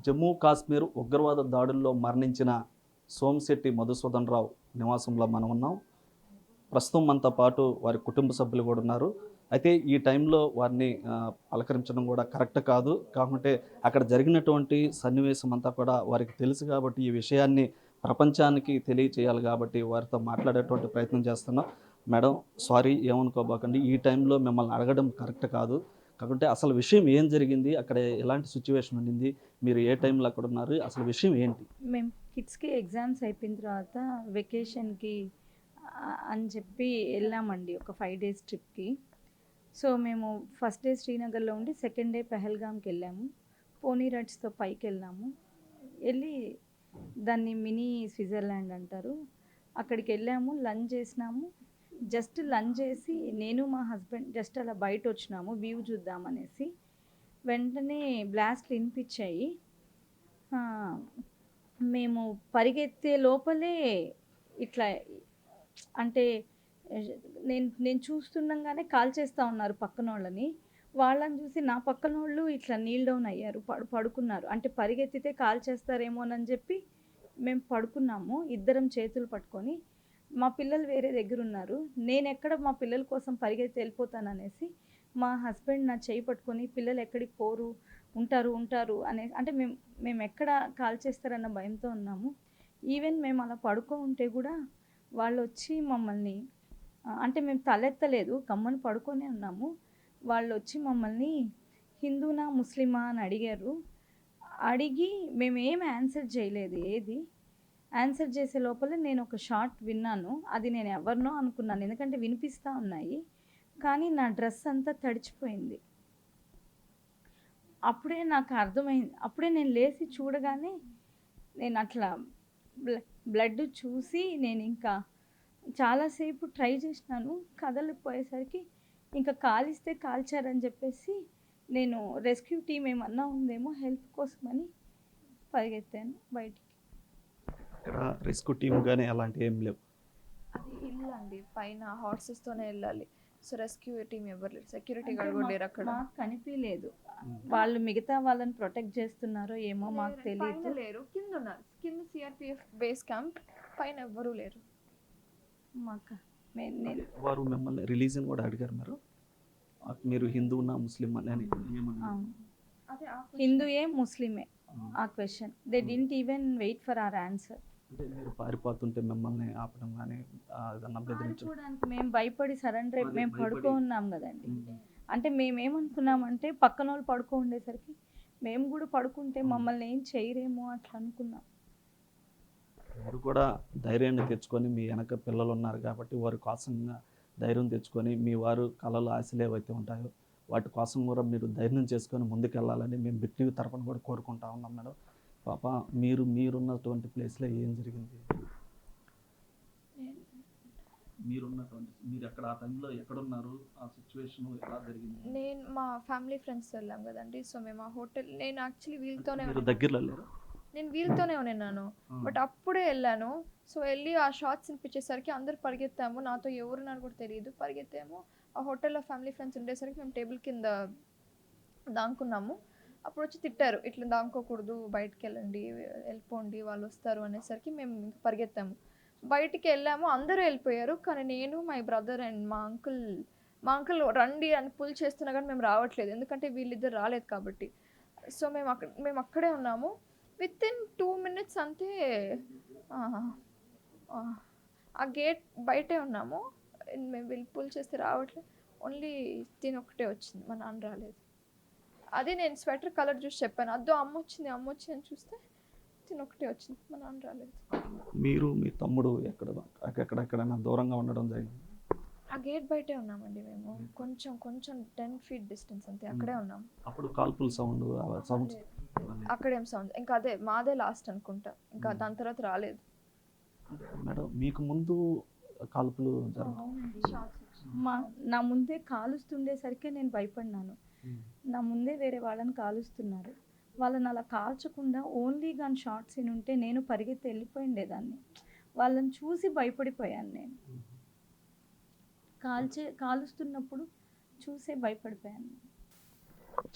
జమ్మూ కాశ్మీర్ ఉగ్రవాద దాడుల్లో మరణించిన సోమిశెట్టి మధుసూదన్ రావు నివాసంలో మనం ఉన్నాం. ప్రస్తుతం మనతో పాటు వారి కుటుంబ సభ్యులు కూడా ఉన్నారు. అయితే ఈ టైంలో వారిని పలకరించడం కూడా కరెక్ట్ కాదు. కాకుంటే అక్కడ జరిగినటువంటి సన్నివేశం అంతా కూడా వారికి తెలుసు కాబట్టి ఈ విషయాన్ని ప్రపంచానికి తెలియచేయాలి కాబట్టి వారితో మాట్లాడేటువంటి ప్రయత్నం చేస్తున్నాం. మేడం, సారీ, ఏమనుకోబాకండి. ఈ టైంలో మిమ్మల్ని అడగడం కరెక్ట్ కాదు. కాకుంటే అసలు విషయం ఏం జరిగింది, అక్కడ ఎలాంటి సిచ్యువేషన్ ఉండింది, మీరు ఏ టైంలో అక్కడ ఉన్నారు, అసలు విషయం ఏంటి? మేము కిడ్స్కి ఎగ్జామ్స్ అయిపోయిన తర్వాత వెకేషన్కి అని చెప్పి వెళ్ళామండి, ఒక 5 days ట్రిప్కి. సో మేము ఫస్ట్ డే శ్రీనగర్లో ఉండి సెకండ్ డే పెహల్గామ్కి వెళ్ళాము. పోనీ రైడ్స్తో పైకి వెళ్ళాము. వెళ్ళి దాన్ని మినీ స్విట్జర్లాండ్ అంటారు. అక్కడికి వెళ్ళాము, లంచ్ చేసినాము. జస్ట్ లంచ్ చేసి నేను మా హస్బెండ్ జస్ట్ అలా బయట వచ్చినాము వ్యూ చూద్దామనేసి. వెంటనే బ్లాస్ట్లు వినిపించాయి. మేము పరిగెత్తే లోపలే ఇట్లా అంటే నేను చూస్తుండగానే కాల్ చేస్తూ ఉన్నారు పక్కన వాళ్ళని. వాళ్ళని చూసి నా పక్కన వాళ్ళు ఇట్లా నీల్ డౌన్ అయ్యారు, పడుకున్నారు. అంటే పరిగెత్తితే కాల్ చేస్తారేమోనని చెప్పి మేము పడుకున్నాము, ఇద్దరం చేతులు పట్టుకొని. మా పిల్లలు వేరే దగ్గర ఉన్నారు. నేను ఎక్కడ మా పిల్లల కోసం పరిగెత్తి వెళ్ళిపోతాననేసి మా హస్బెండ్ నా చేయి పట్టుకొని, పిల్లలు ఎక్కడికి పోరు, ఉంటారు అంటే మేము ఎక్కడ కాల్ చేస్తారన్న భయంతో ఉన్నాము. ఈవెన్ మేము అలా పడుకో ఉంటే కూడా వాళ్ళు వచ్చి మమ్మల్ని అంటే మేము తలెత్తలేదు, గమ్మని పడుకొనే ఉన్నాము. వాళ్ళు వచ్చి మమ్మల్ని హిందూనా ముస్లిమా అని అడిగారు. అడిగి మేమేం ఆన్సర్ చేయలేదు. ఆన్సర్ చేసే లోపల నేను ఒక షార్ట్ విన్నాను. అది నేను ఎవరినో అనుకున్నాను, ఎందుకంటే వినిపిస్తూ ఉన్నాయి. కానీ నా డ్రెస్ అంతా తడిచిపోయింది. అప్పుడే నాకు అర్థమైంది. అప్పుడే నేను లేచి చూడగానే నేను అట్లా బ్లడ్ చూసి నేను ఇంకా చాలాసేపు ట్రై చేసినాను. కదలిపోయేసరికి ఇంకా కాలిస్తే కాల్చారని చెప్పేసి నేను రెస్క్యూ టీం ఏమన్నా ఉందేమో హెల్ప్ కోసమని పరిగెత్తాను బయటికి. అక్కడ రెస్క్యూ టీం కానీ అలాంటివి ఏం లేవు. అది ఇల్లు అండి, పైన హార్సెస్తోనే వెళ్ళాలి. సో రెస్క్యూ టీం ఎవరు లేరు, సెక్యూరిటీ గార్డ్ కూడా లేరు అక్కడ. మాకు కనిపించలేదు. వాళ్ళు మిగతా వాళ్ళని ప్రొటెక్ట్ చేస్తున్నారో ఏమో మాకు తెలియదు. లేరు, కింద ఉన్నారు. కింద సిఆర్పిఎఫ్ బేస్ క్యాంప్, పైన ఎవ్వరూ లేరు. మాకు వారు మిమ్మల్ని రిలీజన్ కూడా అడిగారు. మీరు హిందూనా ముస్లిం అని హిందూయే ముస్లిమే ఆ question. They didn't even wait for our answer. అంటే మీరు పారిపోతుంటే మిమ్మల్ని ఆపడం కానీ చూడడానికి మేము భయపడి సరెండర్ మేము పడుకో ఉన్నాం కదండి. అంటే మేమేమనుకున్నామంటే పక్కన వాళ్ళు పడుకో ఉండేసరికి మేము కూడా పడుకుంటే మమ్మల్ని ఏం చేయరేమో అట్లా అనుకున్నాం. మీరు కూడా ధైర్యాన్ని తెచ్చుకొని, మీ వెనక పిల్లలు ఉన్నారు కాబట్టి వారి కోసంగా ధైర్యం తెచ్చుకొని, మీ వారు కళలు ఆశలు ఏవైతే ఉంటాయో వాటి కోసం కూడా మీరు ధైర్యం చేసుకొని ముందుకెళ్ళాలని మేము బిట్టివి తరపున కూడా కోరుకుంటా ఉన్నాం. మేడం, పాప, మీరున్నటువంటి ప్లేస్లో ఏం జరిగింది? మీరు అక్కడ ఆ టైంలో ఎక్కడున్నారు, ఆ సిచ్యువేషన్ ఎలా జరిగింది? నేను మా ఫ్యామిలీ ఫ్రెండ్స్ వెళ్ళాం కదండి. సో మేము ఆ హోటల్, నేను యాక్చువల్లీ వీళ్ళతోనే దగ్గరలో లేరు, నేను వీళ్ళతోనే ఉన్నాను. బట్ అప్పుడే వెళ్ళాను. సో వెళ్ళి ఆ షార్ట్స్ వినిపించేసరికి అందరు పరిగెత్తాము. నాతో ఎవరున్నారు కూడా తెలియదు. పరిగెత్తాము. ఆ హోటల్లో ఫ్యామిలీ ఫ్రెండ్స్ ఉండేసరికి మేము టేబుల్ కింద దాంకున్నాము. అప్పుడు వచ్చి తిట్టారు, ఇట్లా దాంకోకూడదు, బయటికి వెళ్ళండి, వెళ్ళిపోండి, వాళ్ళు వస్తారు అనేసరికి మేము ఇంకా పరిగెత్తాము. బయటికి వెళ్ళాము, అందరూ వెళ్ళిపోయారు. కానీ నేను, మై బ్రదర్ అండ్ మా అంకుల్ రండి అని పుల్ చేస్తున్నా కానీ మేము రావట్లేదు, ఎందుకంటే వీళ్ళిద్దరు రాలేదు కాబట్టి. సో మేము అక్కడే ఉన్నాము. విత్ ఇన్ 2 minutes అంతే ఆ గేట్ బయటే ఉన్నాము. మేము వెళ్ళి పుల్ చేస్తే రావట్లేదు. ఓన్లీ తిని ఒకటే వచ్చింది, మా నాన్న రాలేదు. అది నేను స్వెటర్ కలర్ చూసి చెప్పాను, అద్దో అమ్మ వచ్చింది అని చూస్తే తిని ఒకటే వచ్చింది, మా నాన్న రాలేదు. మీరు మీ తమ్ముడు ఎక్కడెక్కడైనా దూరంగా ఉండడం జరిగింది? ఆ గేట్ బయటే ఉన్నామండి మేము, కొంచెం 10 feet డిస్టెన్స్ అంతే, అక్కడే ఉన్నాం. అప్పుడు కాల్పుల్ సౌండ్ అక్కడేం సౌండ్, ఇంకా అదే మాదే లాస్ట్ అనుకుంటా, ఇంకా దాని తర్వాత రాలేదు. మేడం, మీకు ముందు కాల్పులు నా ముందే కాలుస్తుండేసరికి నేను భయపడినాను. నా ముందే వేరే వాళ్ళని కాలుస్తున్నారు. వాళ్ళని అలా కాల్చకుండా ఓన్లీ గన్ షాట్స్ ఉంటే నేను పరిగెత్తి వెళ్ళిపోయిండేదాన్ని. వాళ్ళని చూసి భయపడిపోయాను. నేను కాలుస్తున్నప్పుడు చూసే భయపడిపోయాను.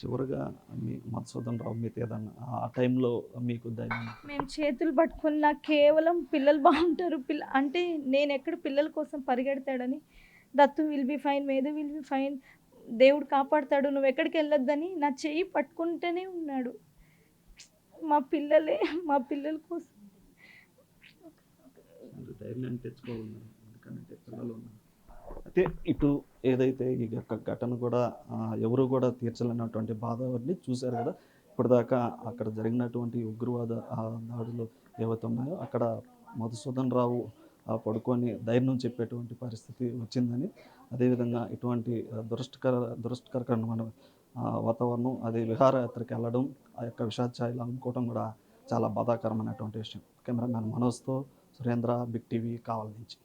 చివరిగా మీ మధుసూదన్ రావు మీతో ఏదన్నా ఆ టైంలో మీకు ధైర్యం మేము చేతులు పట్టుకుని నాకు కేవలం పిల్లలు బాగుంటారు అంటే నేను ఎక్కడ పిల్లల కోసం పరిగెడతాడని, Dattu will be fine, Medhu will be fine, దేవుడు కాపాడుతాడు, నువ్వు ఎక్కడికి వెళ్ళొద్దని నా చెయ్యి పట్టుకుంటూనే ఉన్నాడు. మా పిల్లల కోసం. ధైర్యాన్ని తెచ్చుకోవాలి, ఎందుకంటే పిల్లలు ఉన్నారు. అయితే ఇటు ఏదైతే ఈ యొక్క ఘటన కూడా ఎవరు కూడా తీర్చలేనటువంటి బాధని చూశారు కదా. ఇప్పటిదాకా అక్కడ జరిగినటువంటి ఉగ్రవాద దాడులు ఏవైతే ఉన్నాయో అక్కడ మధుసూదన్ రావు పడుకొని ధైర్యం చెప్పేటువంటి పరిస్థితి వచ్చిందని, అదేవిధంగా ఇటువంటి దురదృష్టకరమైన వాతావరణం, అదే విహారయాత్రకి వెళ్ళడం, ఆ యొక్క విషాదఛాయలు అనుకోవడం కూడా చాలా బాధాకరమైనటువంటి విషయం. కెమెరామ్యాన్ మనోజ్తో సురేంద్ర, బిగ్ టీవీ, కావలి నుంచి.